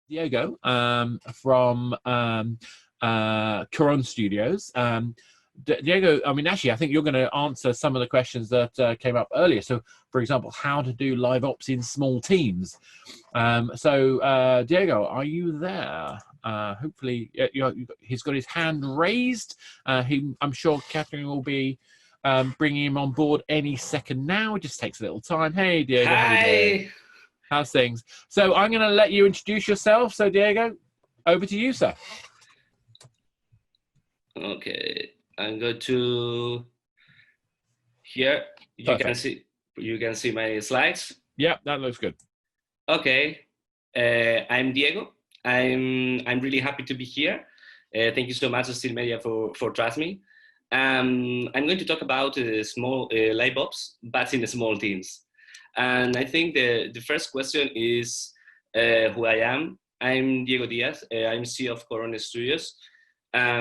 Diego from Koron Studios. Diego, I mean, actually, I think you're going to answer some of the questions that came up earlier. So, for example, how to do live ops in small teams. Diego, are you there? Hopefully, he's got his hand raised. I'm sure Catherine will be bringing him on board any second now. It just takes a little time. Hey, Diego, how you doing? Hi. How's things? So I'm going to let you introduce yourself. So, Diego, over to you, sir. Okay, I'm going to here. Perfect. You can see my slides. Yeah, that looks good. Okay, I'm Diego. I'm really happy to be here. Thank you so much, Steel Media, for trust me. I'm going to talk about small live ops, but in small teams. And I think the first question is who I am. I'm Diego Diaz. I'm CEO of Koron Studios.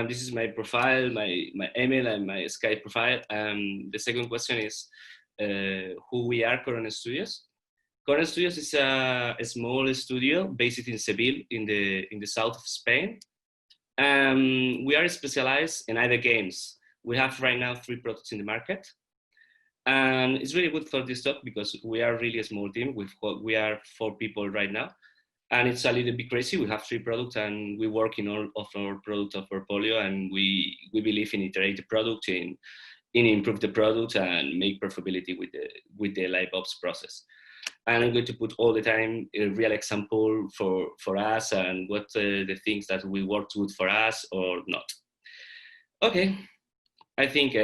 This is my profile, my email, and my Skype profile. The second question is who we are, Koron Studios. Koron Studios is a small studio based in Seville, in the south of Spain. We are specialized in either games. We have right now 3 products in the market. And it's really good for this talk because we are really a small team. We are 4 people right now. And it's a little bit crazy. We have 3 products and we work in all of our product portfolio, and we believe in iterate the product, in improve the product and make profitability with the live ops process. And I'm going to put all the time a real example for us and what the things that we worked good for us or not. Okay, I think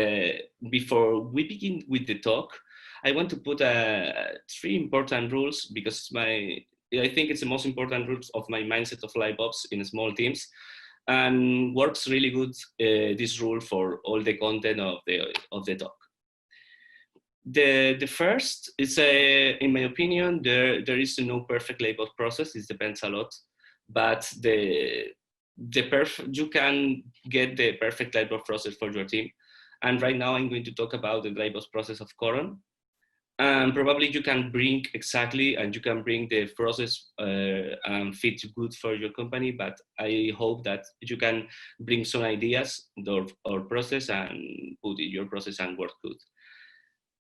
before we begin with the talk, I want to put 3 important rules because I think it's the most important rules of my mindset of live ops in small teams, and works really good this rule for all the content of the talk. The first is in my opinion, there is no perfect live ops process. It depends a lot, but you can get the perfect live ops process for your team. And right now I'm going to talk about the live ops process of Koron. And probably you can bring exactly, and you can bring the process and fit good for your company, but I hope that you can bring some ideas or process and put in your process and work good.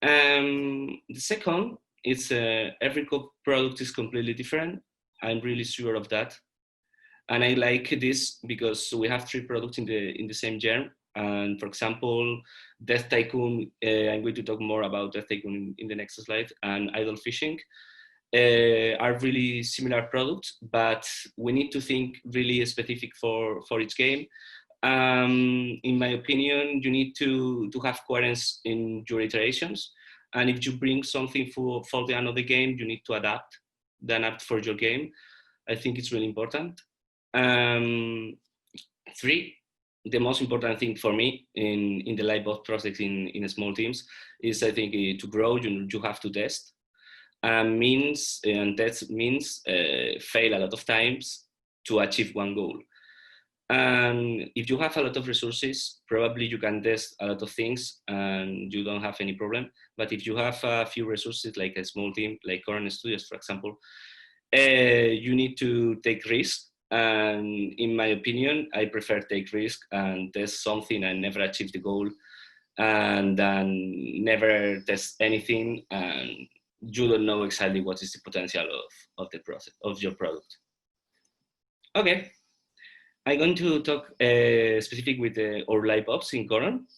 The second is every product is completely different. I'm really sure of that. And I like this because we have 3 products in the same genre. And for example, Death Tycoon, I'm going to talk more about Death Tycoon in the next slide, and Idle Fishing are really similar products, but we need to think really specific for each game. In my opinion, you need to have coherence in your iterations. And if you bring something for the end of the game, you need to adapt for your game. I think it's really important. 3, the most important thing for me in the live ops process in small teams is, I think, to grow, you have to test. Test means fail a lot of times to achieve one goal. And if you have a lot of resources, probably you can test a lot of things and you don't have any problem. But if you have a few resources, like a small team, like Koron Studios, for example, you need to take risks. And in my opinion, I prefer take risk and test something and never achieve the goal, and then never test anything, and you don't know exactly what is the potential of the process of your product. Okay, I'm going to talk specific with our live ops in Koron.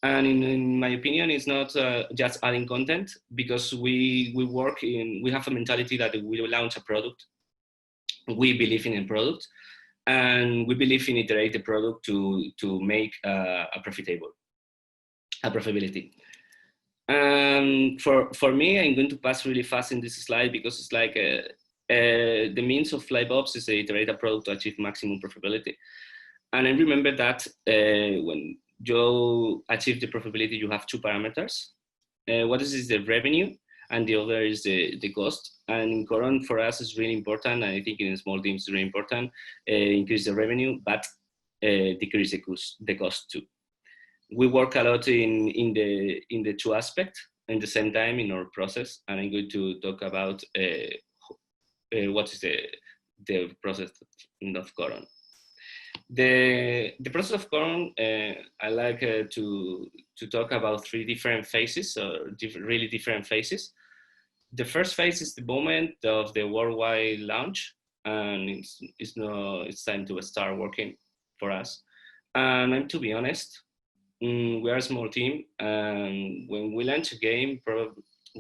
And in my opinion, it's not just adding content, because we have a mentality that we will launch a product. We believe in a product, and we believe in iterate the product to make a profitability. For me, I'm going to pass really fast in this slide because it's like the means of live ops is to iterate a product to achieve maximum profitability. And I remember that when you achieve the profitability, you have 2 parameters. What is the revenue, and the other is the cost. And in Koron, for us, is really important. And I think in small teams, it's really important. Increase the revenue, but decrease the cost too. We work a lot in the 2 aspects at the same time in our process. And I'm going to talk about what is the process of Koron. The process of Koron, I like to talk about three different phases, or really different phases. The first phase is the moment of the worldwide launch, and it's time to start working for us. And to be honest, we are a small team, and when we launch a game,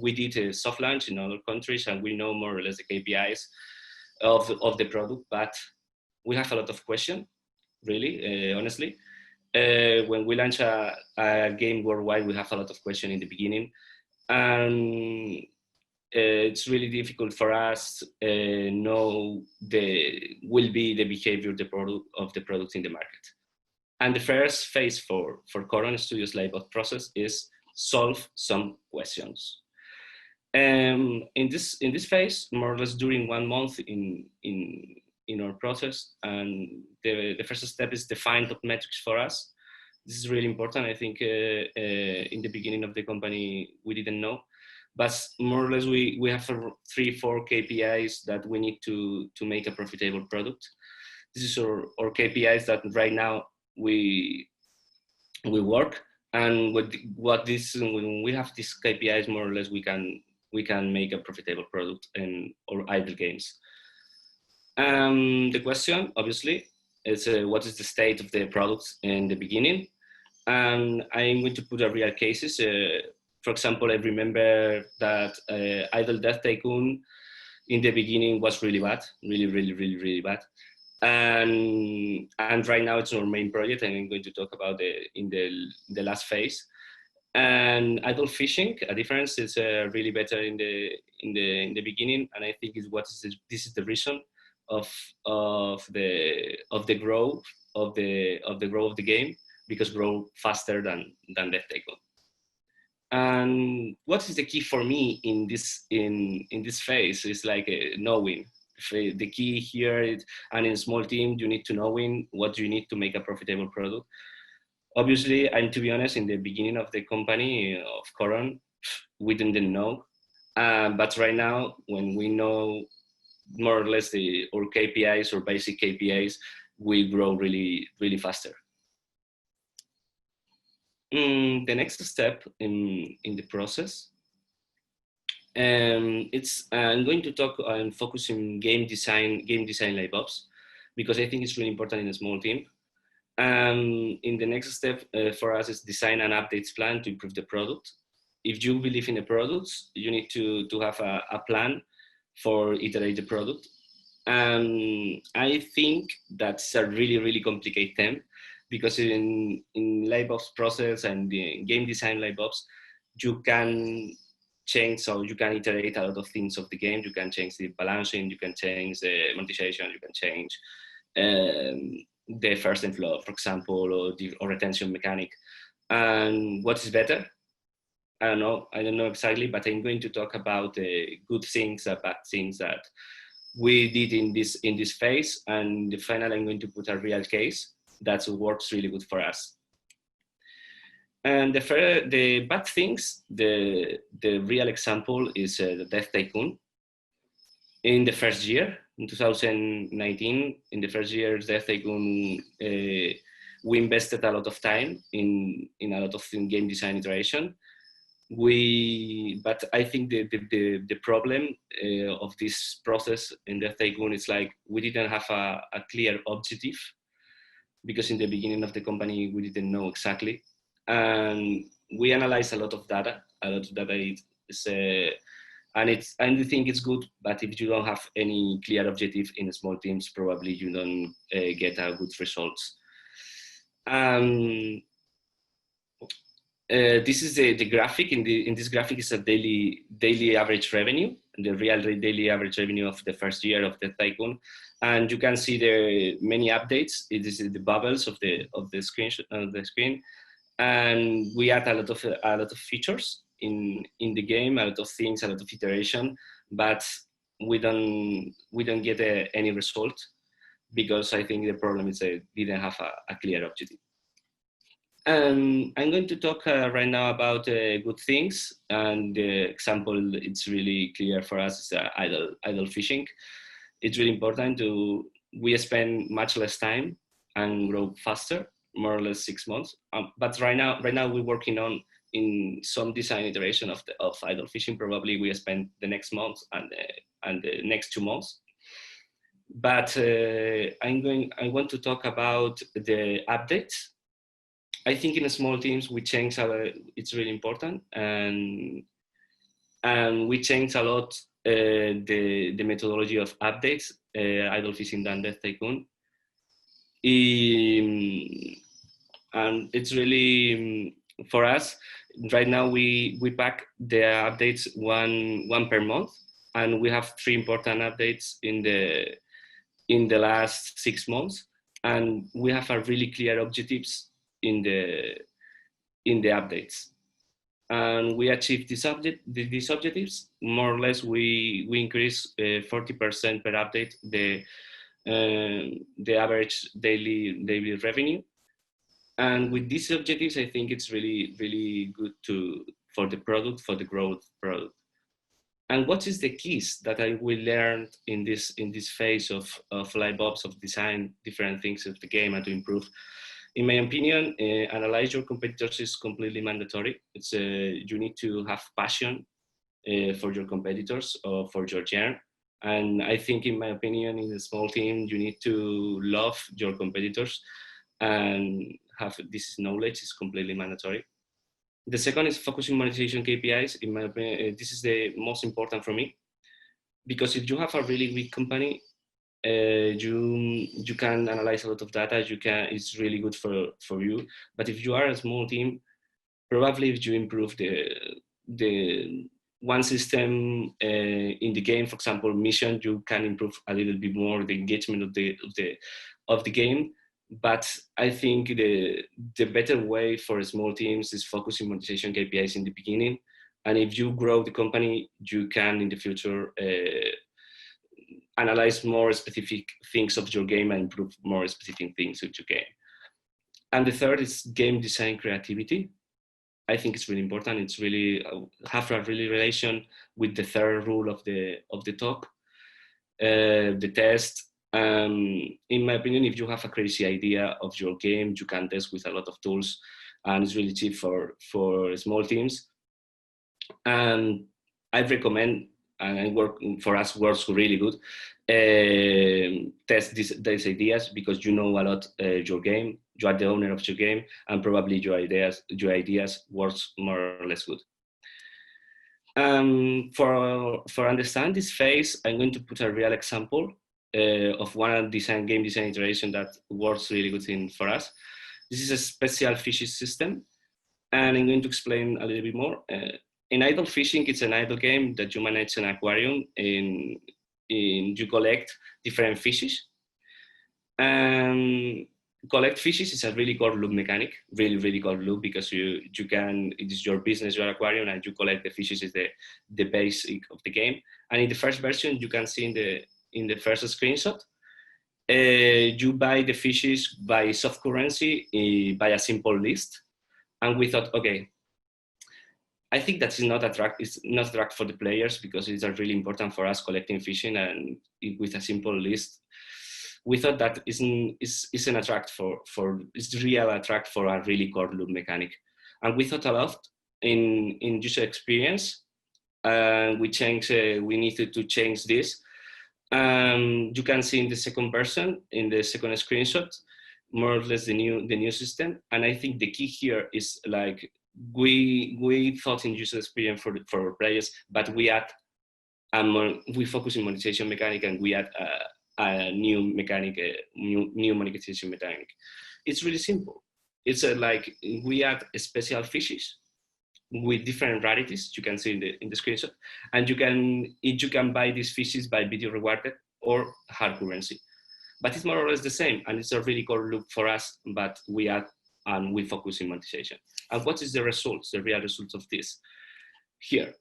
we did a soft launch in other countries, and we know more or less the KPIs of the product, but we have a lot of questions, really, honestly. When we launch a game worldwide, we have a lot of questions in the beginning, and it's really difficult for us know will be the behavior of the product in the market. And the first phase for Koron Studios Liveops process is solve some questions. In this phase, more or less during 1 month in our process, and the first step is define top metrics for us. This is really important. I think in the beginning of the company we didn't know, but more or less we have 3-4 KPIs that we need to make a profitable product. This is our KPIs that right now we work, and when we have these KPIs, more or less we can make a profitable product or idle games. The question, obviously, is what is the state of the product in the beginning? And I'm going to put a real cases. For example, I remember that Idle Death Tycoon in the beginning was really bad, really bad. And right now it's our main project, and I'm going to talk about in the last phase. And Idle Fishing, a difference is really better in the beginning, and I think this is the reason of the growth of the game, because grow faster than Death Tycoon. And what is the key for me in this phase is like knowing. The key here is, and in a small team, you need to knowing what you need to make a profitable product. Obviously, and to be honest, in the beginning of the company of Koron, we didn't know. But right now, when we know more or less our KPIs or basic KPIs, we grow really faster. The next step in the process, I'm going to talk and focus on game design Liveops, because I think it's really important in a small team. In the next step for us is design an updates plan to improve the product. If you believe in the products, you need to have a plan for iterate the product. I think that's a really complicated thing, because in Liveops process and the game design Liveops, you can change, so you can iterate a lot of things of the game. You can change the balancing, you can change the monetization, you can change the first inflow, for example, or retention mechanic. And what is better? I don't know exactly, but I'm going to talk about the good things, bad things that we did in this phase, and finally I'm going to put a real case that works really good for us. And the bad things, the real example is the Death Tycoon. In the first year, in 2019, in the first year, Death Tycoon, we invested a lot of time in a lot of game design iteration. But I think the problem of this process in Death Tycoon is like we didn't have a clear objective, because in the beginning of the company we didn't know exactly, and we analyzed a lot of data. Is and I think it's good, but if you don't have any clear objective in small teams, probably you don't get good results. This is the graphic. In this graphic is a daily average revenue, the real daily average revenue of the first year of the Tycoon, and you can see the many updates. It is the bubbles of the screen, and we add a lot of features in the game, a lot of things, a lot of iteration, but we don't get any result, because I think the problem is they didn't have a clear objective. I'm going to talk right now about good things, and the example it's really clear for us is idle fishing. It's really important we spend much less time and grow faster, more or less 6 months. But right now we're working on in some design iteration of idle fishing. Probably we spend the next month and the next 2 months. But I want to talk about the updates. I think in small teams we change it's really important, and we change a lot the methodology of updates, idle fishing than Death Tycoon. And it's really for us right now we pack the updates one per month, and we have 3 important updates in the last 6 months, and we have a really clear objectives in the updates, and we achieve these objectives more or less. We increase 40% per update the average daily revenue. And with these objectives, I think it's really, really good for the growth product. And what is the keys that I will learn in this phase of Liveops, of design different things of the game and to improve? In my opinion, analyze your competitors is completely mandatory. It's you need to have passion for your competitors or for your genre. And I think, in my opinion, in a small team, you need to love your competitors and have this knowledge is completely mandatory. The second is focusing monetization KPIs. In my opinion, this is the most important for me, because if you have a really weak company, you can analyze a lot of data. It's really good for you. But if you are a small team, probably if you improve the one system in the game, for example, mission, you can improve a little bit more the engagement of the game. But I think the better way for small teams is focusing monetization KPIs in the beginning. And if you grow the company, you can in the future analyze more specific things of your game and improve more specific things of your game. And the third is game design creativity. I think it's really important. It's really have a really relation with the third rule of the talk, the test. In my opinion, if you have a crazy idea of your game, you can test with a lot of tools, and it's really cheap for small teams. And I recommend, and works really good, test these ideas, because you know a lot your game, you are the owner of your game, and probably your ideas works more or less good. For understand this phase, I'm going to put a real example of one game design iteration that works really good for us. This is a special fishes system, and I'm going to explain a little bit more. In idle fishing, it's an idle game that you manage an aquarium and you collect different fishes. Collect fishes is a really core loop mechanic, really core loop, because it is your business, your aquarium, and you collect the fishes is the basic of the game. And in the first version, you can see in the first screenshot, you buy the fishes by soft currency, by a simple list. And we thought, okay, I think that's not attract for the players, because it's really important for us collecting fishing, and with a simple list, we thought that it's an attract it's real attract for a really core loop mechanic. And we thought a lot in user experience, and we needed to change this. You can see in the second version, in the second screenshot, more or less the new system. And I think the key here is like we thought in user experience for players, but we add we focus in monetization mechanic, and we add a new mechanic, new monetization mechanic. It's really simple. It's like we add special fishes with different rarities. You can see in the screenshot, and you can buy these fishes by video rewarded or hard currency. But it's more or less the same, and it's a really core loop for us. But we add and we focus in monetization. And what is the results? The real results of this? Here,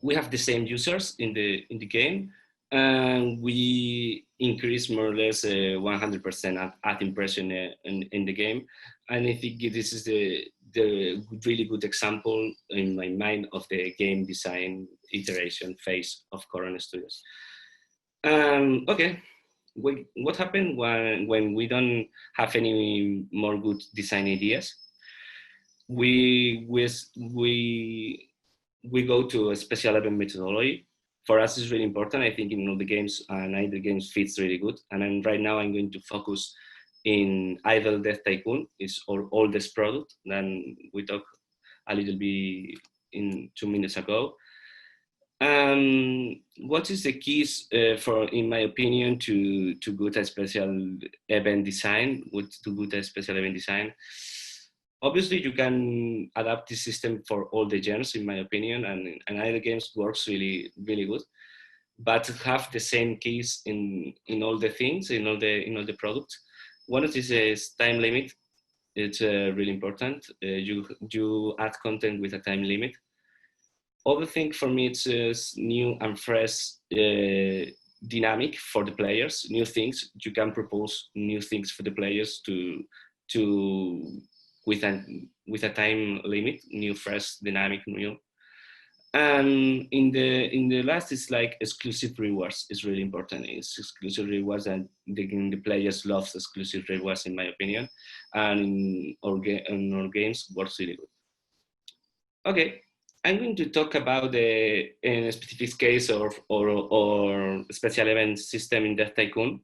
we have the same users in the game, and we increase more or less 100% ad impression in the game. And I think this is the really good example in my mind of the game design iteration phase of Koron Studios. Okay. What happened when we don't have any more good design ideas? We go to a special event methodology. For us, it's really important. I think in all the games, and idle games fits really good. And right now, I'm going to focus in Idle Death Tycoon. It's our oldest product. Then we talked a little bit in 2 minutes ago. What is the keys for, in my opinion, to good a special event design? What to good a special event design? Obviously, you can adapt this system for all the genres, in my opinion, and other games works really really good. But to have the same keys in all the things, in all the products. One of these is time limit. It's really important. You add content with a time limit. Other thing for me, it's new and fresh dynamic for the players. New things you can propose, new things for the players to with a time limit, new, fresh, dynamic, new. And in the last, it's like exclusive rewards is really important. It's exclusive rewards, and the players love exclusive rewards, in my opinion. And in our games works really good. Okay, I'm going to talk about the in a specific case or special event system in Death Tycoon.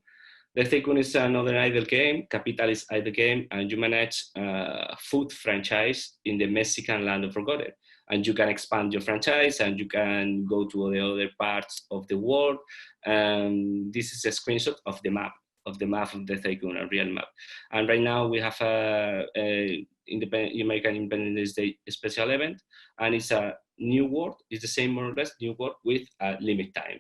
Death Tycoon is another idle game, capitalist idle game, and you manage a food franchise in the Mexican land of Forgotten. And you can expand your franchise, and you can go to the other parts of the world. This is a screenshot of the map of the Tycoon, a real map. And right now we have a American Independence Day special event, and it's a new world. It's the same, more or less, new world with a limit time.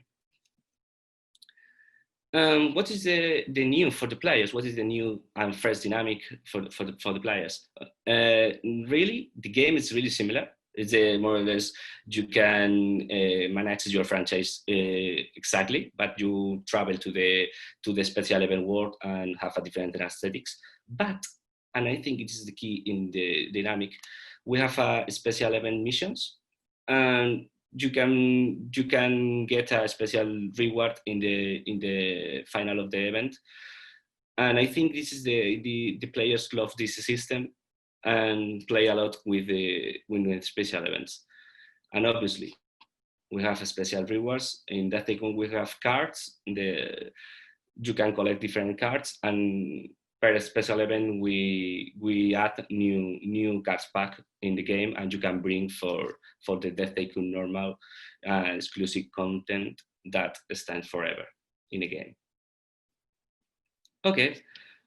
What is the new for the players? What is the new and fresh dynamic for the players? Really, the game is really similar. It's more or less you can manage your franchise exactly, but you travel to the special event world and have a different aesthetics. But, and I think it is the key in the dynamic, we have special event missions, and you can get a special reward in the final of the event. And I think this is the players love this system and play a lot with the special events. And obviously, we have a special rewards. In that Tycoon, we have cards. You can collect different cards, and per special event, we add new cards pack in the game, and you can bring for the Death Tycoon normal exclusive content that stands forever in the game. Okay.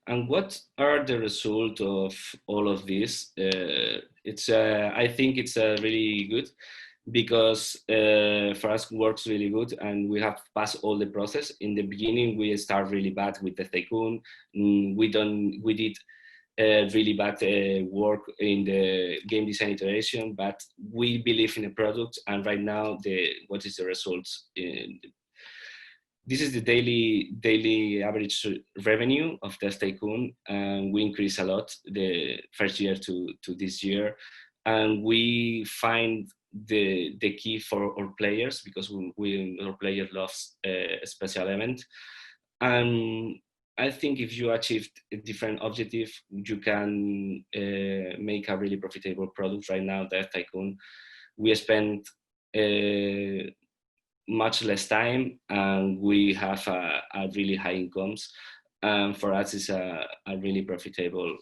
And what are the result of all of this? I think it's really good because for us works really good, and we have passed all the process. In the beginning, we start really bad with the Tycoon. We did really bad work in the game design iteration, but we believe in the product. And right now, what is the results? This is the daily average revenue of Death Tycoon, and we increase a lot the first year to this year, and we find the key for our players, because our player loves a special event. And I think if you achieve a different objective, you can make a really profitable product. Right now, Death Tycoon, we spend much less time, and we have a really high incomes. And for us, it's a really profitable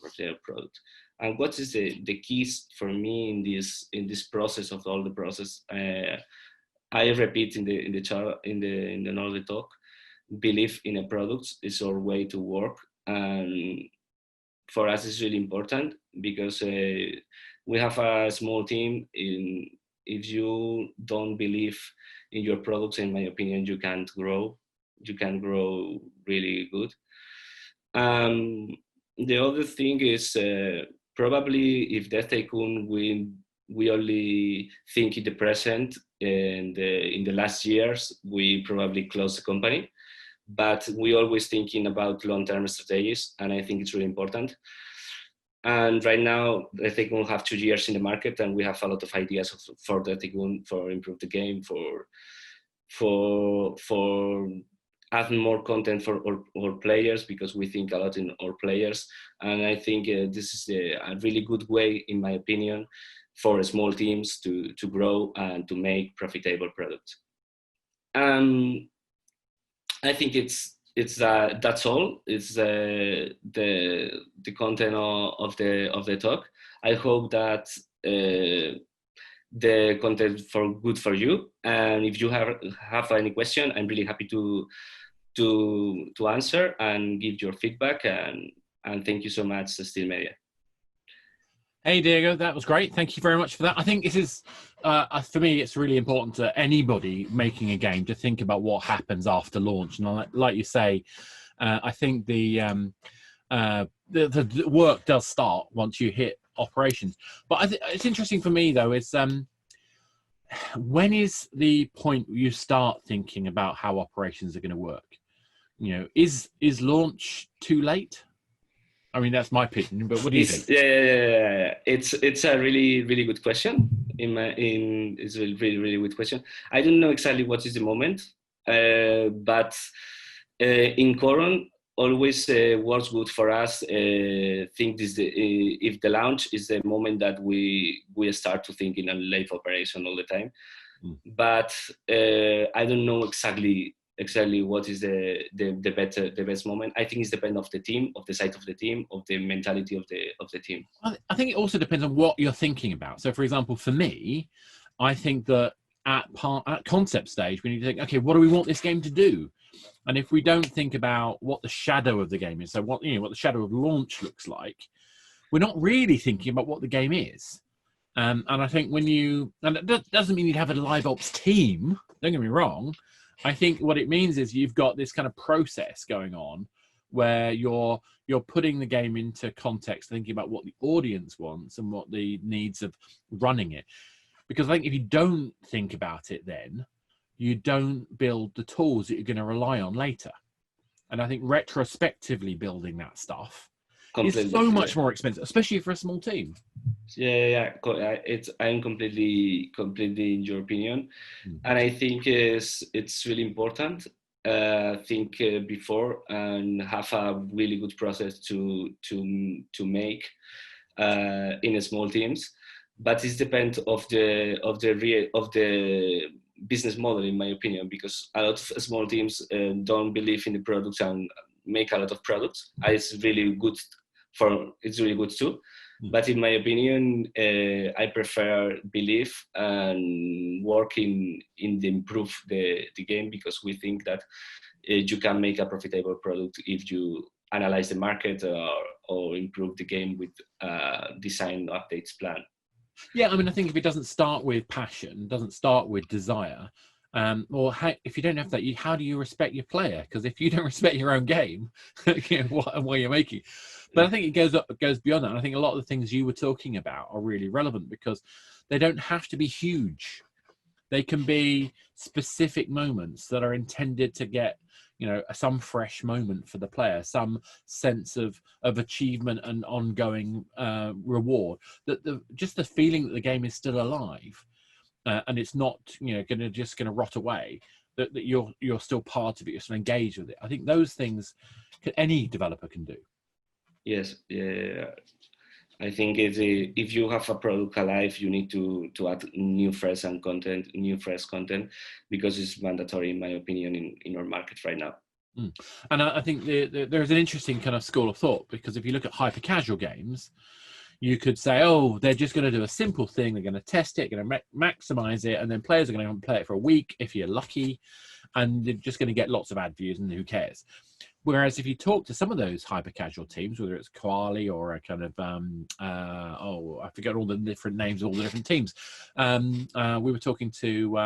product. And what is the keys for me in this process of all the process? I repeat in the chart in another talk, believe in a product is our way to work, and for us it's really important because we have a small team. If you don't believe in your products, in my opinion, you can't grow. You can grow really good. The other thing is probably if Death Tycoon we only think in the present, and in the last years we probably closed the company, but we always thinking about long-term strategies, and I think it's really important. And right now, I think we'll have 2 years in the market, and we have a lot of ideas for the Tycoon, for improve the game, for add more content for our players, because we think a lot in our players. And I think this is a really good way, in my opinion, for small teams to grow and to make profitable products. I think that's all. It's the content of the talk. I hope that the content for good for you. And if you have any question, I'm really happy to answer and give your feedback. And thank you so much, Steel Media. Hey, Diego, that was great. Thank you very much for that. I think this is, for me, it's really important to anybody making a game to think about what happens after launch. And like you say, I think the work does start once you hit operations. But it's interesting for me, though, is when is the point you start thinking about how operations are going to work? You know, is launch too late? I mean, that's my opinion, but what do you think? Yeah. It's a really good question. It's a really good question. I don't know exactly what is the moment, but in Koron, always works good for us. Think if the launch is the moment that we start to think in a live operation all the time. But I don't know exactly what is the best moment. I think it's depend of the team, of the size of the team, of the mentality of the team. I think it also depends on what you're thinking about. So, for example, for me, I think that at concept stage, we need to think, okay, what do we want this game to do? And if we don't think about what the shadow of the game is, so what the shadow of launch looks like, we're not really thinking about what the game is. And I think and it doesn't mean you'd have a Liveops team, don't get me wrong. I think what it means is you've got this kind of process going on where you're putting the game into context, thinking about what the audience wants and what the needs of running it. Because I think if you don't think about it, then you don't build the tools that you're going to rely on later. And I think retrospectively building that stuff is so much more expensive, especially for a small team. Yeah. I'm completely in your opinion, and I think it's really important. Think before and have a really good process to make in small teams. But it depends of the business model, in my opinion, because a lot of small teams don't believe in the products and make a lot of products. It's really good too. But in my opinion, I prefer believe and work in the improve the game, because we think that you can make a profitable product if you analyze the market or improve the game with design updates plan. Yeah, I mean, I think if it doesn't start with passion, doesn't start with desire, if you don't have that, how do you respect your player? Because if you don't respect your own game, what are you making? But I think it goes beyond that. And I think a lot of the things you were talking about are really relevant, because they don't have to be huge. They can be specific moments that are intended to get, some fresh moment for the player, some sense of achievement and ongoing reward. Just the feeling that the game is still alive, and it's not, going to rot away. That you're still part of it, you're still engaged with it. I think those things any developer can do. Yes, yeah. I think if you have a product alive, you need to add new fresh content, because it's mandatory, in my opinion, in our market right now. And I think there's an interesting kind of school of thought, because if you look at hyper casual games, you could say, oh, they're just going to do a simple thing. They're going to test it, going to maximize it, and then players are going to play it for a week if you're lucky, and they're just going to get lots of ad views, and who cares? Whereas if you talk to some of those hyper casual teams, whether it's Koali or a kind of I forget all the different names of all the different teams. We were talking to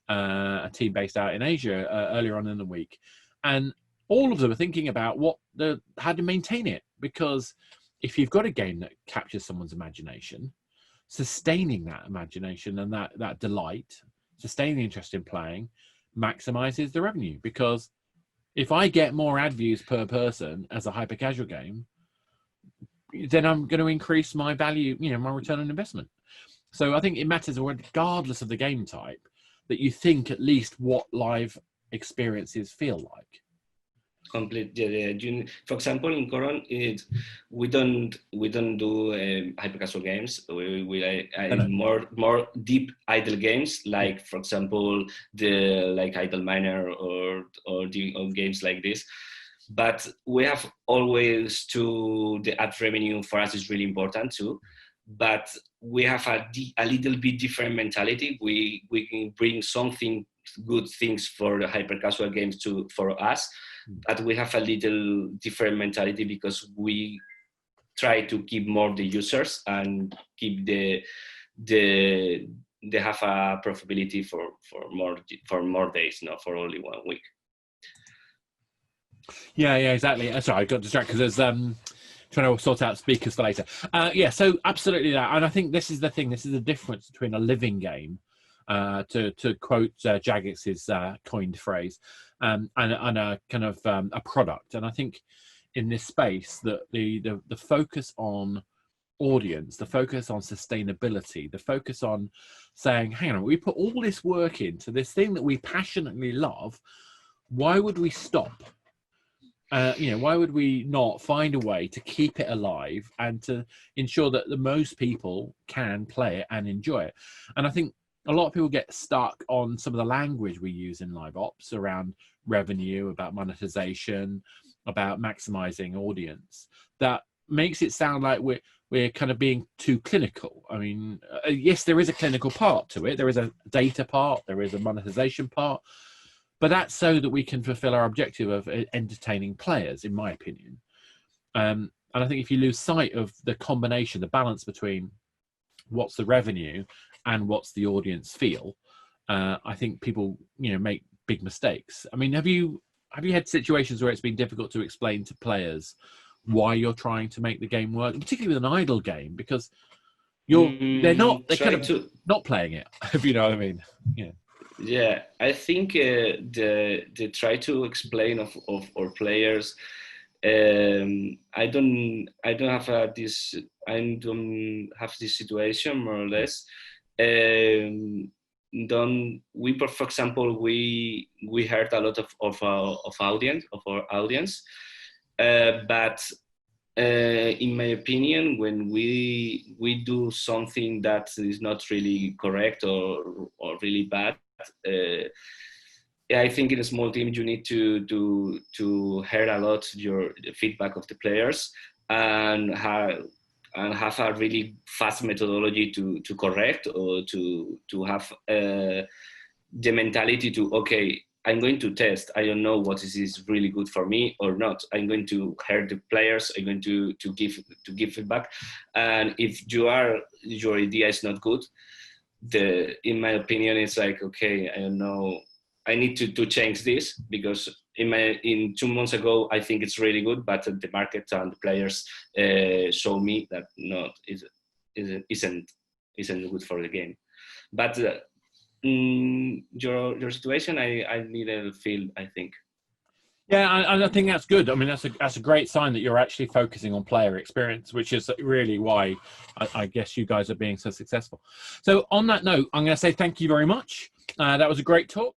a team based out in Asia earlier on in the week, and all of them are thinking about how to maintain it, because if you've got a game that captures someone's imagination, sustaining that imagination and that delight, sustaining the interest in playing, maximizes the revenue. Because if I get more ad views per person as a hyper casual game, then I'm going to increase my value, my return on investment. So I think it matters, regardless of the game type, that you think at least what live experiences feel like? Complete. For example, in Koron, we don't do hyper casual games. We more deep idle games, like for example like Idle Miner or games like this. But we have always the ad revenue for us is really important too. But we have a little bit different mentality. We can bring something good things for the hyper casual games for us, but we have a little different mentality because we try to keep more the users and keep they have a profitability for more days, not for only 1 week. Yeah, exactly. Sorry, I got distracted because there's trying to sort out speakers for later. Yeah, so absolutely that, and I think this is the thing. This is the difference between a living game, to quote Jagex's coined phrase, and a kind of a product. And I think in this space that the focus on audience, the focus on sustainability, the focus on saying, hang on, we put all this work into this thing that we passionately love. Why would we stop? Why would we not find a way to keep it alive and to ensure that the most people can play it and enjoy it? And I think a lot of people get stuck on some of the language we use in Liveops around revenue, about monetization, about maximizing audience. That makes it sound like we're kind of being too clinical. I mean, yes, there is a clinical part to it. There is a data part. There is a monetization part. But that's so that we can fulfill our objective of entertaining players, in my opinion. And I think if you lose sight of the combination, the balance between what's the revenue and what's the audience feel, I think people, make big mistakes. I mean, have you had situations where it's been difficult to explain to players why you're trying to make the game work, particularly with an idle game, because they're not playing it, if you know what I mean? Yeah. Yeah, I think the try to explain of our players. I don't have this situation, more or less. For example, we heard a lot of our audience, but in my opinion, when we do something that is not really correct or really bad, I think in a small team you need to hear a lot the feedback of the players and have a really fast methodology to correct, or to have the mentality to, okay, I'm going to test. I don't know what is really good for me or not. I'm going to hear the players. I'm going to give feedback. And if your idea is not good, in my opinion, it's like, okay, I don't know. I need to change this, because in 2 months ago, I think it's really good, but the market and the players show me that isn't good for the game. But your situation, I need a feel, I think. Yeah, I think that's good. I mean, that's a great sign that you're actually focusing on player experience, which is really why I guess you guys are being so successful. So on that note, I'm going to say thank you very much. That was a great talk.